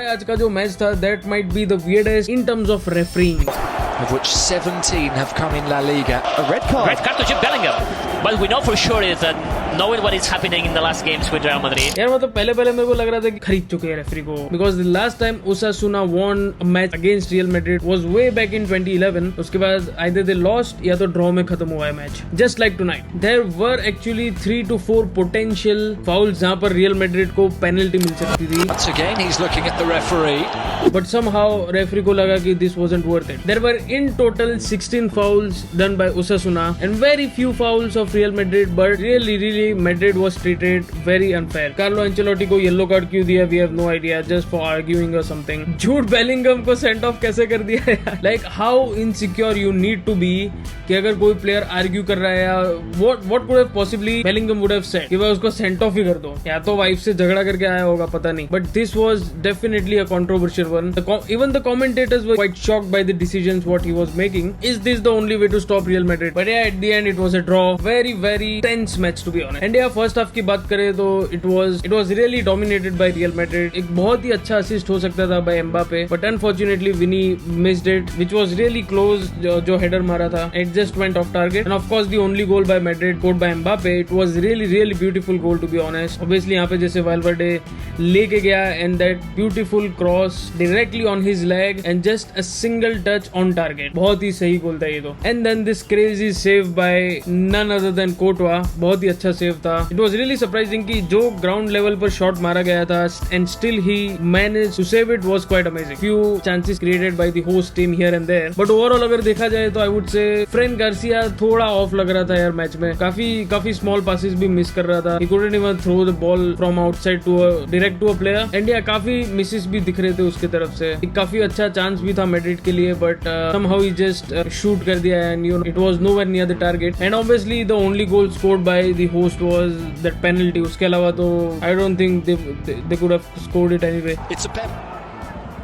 आज का जो मैच था that might be the weirdest in terms of refereeing. Of which 17 have come in La Liga. A red card. Red card to Jude Bellingham. But we know for sure is that knowing what is happening in the last games with Real Madrid. यार मतलब पहले मेरे को लग रहा था कि खरीद चुके हैं रेफरी को, because the last time Osasuna won a match against Real Madrid was way back in 2011. उसके बाद either they lost या तो draw में खत्म हुआ है match. Just like tonight, there were actually 3 to 4 potential fouls जहाँ पर Real Madrid को penalty मिल सकती थी. Once again, he's looking at the referee. But somehow referee को लगा कि this wasn't worth it. There were in total 16 fouls done by Osasuna and very few fouls of Real Madrid, but really Madrid was treated very unfair. Carlo Ancelotti को yellow card क्यों दिया? We have no idea, just for arguing or something. Jude Bellingham को sent off कैसे कर दिया यार? Like how insecure you need to be कि अगर कोई player argue कर रहा है या what could have possibly Bellingham would have said कि वह उसको sent off ही कर दो, या तो वाइफ से झगड़ा करके आया होगा पता नहीं. But this was definitely a controversial one. Even the commentators were quite shocked by the decisions what he was making. Is this the only way to stop Real Madrid? But yeah, at the end it was a draw. Very tense match to be honest. And yeah, first half की बात करें तो it was really dominated by Real Madrid. एक बहुत ही अच्छा assist हो सकता था by Mbappe, but unfortunately Vinny missed it, which was really close. जो header मारा था, it just went off target. And of course the only goal by Madrid, scored by Mbappe, it was really beautiful goal to be honest. Obviously यहाँ पे जैसे Valverde लेके गया and that beautiful cross directly on his leg and just a single touch on target. बहुत ही सही गोल था ये तो. And then this crazy save by none other than Courtois, बहुत ही अच्छा सेव था. It was really surprising कि जो ground level पर शॉट मारा गया था and still he managed to save it was quite amazing. Few chances created by the host team here and there, but overall अगर देखा जाए तो I would say Fran Garcia थोड़ा ऑफ लग रहा था यार मैच में. काफी small passes भी मिस कर रहा था. He couldn't even throw the ball from outside to a direct to a player. And yeah, काफी misses भी दिख रहे थे उसके तरफ से. एक काफी अच्छा चांस भी था मैड्रिड के लिए, but somehow he just shoot कर दिया and you know it was nowhere near the target. And obviously the only goal scored by the host was that penalty. उसके अलावा तो I don't think they could have scored it anyway. It's a pen.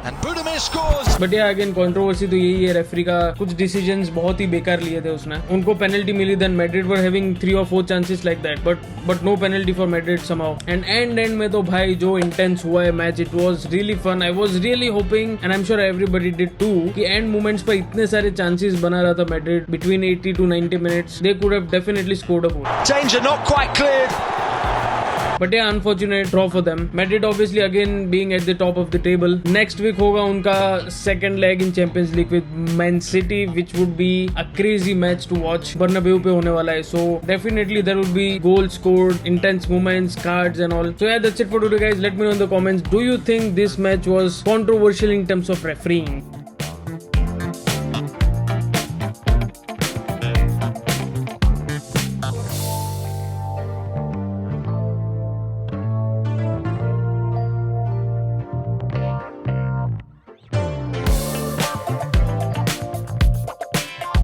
And Budimir scores. But yeah, again controversy तो यही है referee का. कुछ decisions बहुत ही बेकार लिए थे उसने. उनको penalty milli, then Madrid were having 3 or 4 chances like that, but no penalty for Madrid somehow. And end में तो भाई जो intense हुआ है match, it was really fun. I was really hoping, and I'm sure everybody did too, कि end moments पर इतने सारे chances बना रहा था Madrid between 80 to 90 minutes. They could have definitely scored a goal. Danger not quite cleared. But yeah, unfortunate draw for them. Madrid obviously again being at the top of the table. Next week होगा उनका second leg in Champions League with Man City, which would be a crazy match to watch. Bernabeu पे होने वाला है, so definitely there would be goals scored, intense moments, cards and all. So yeah, that's it for today guys. Let me know in the comments. Do you think this match was controversial in terms of refereeing?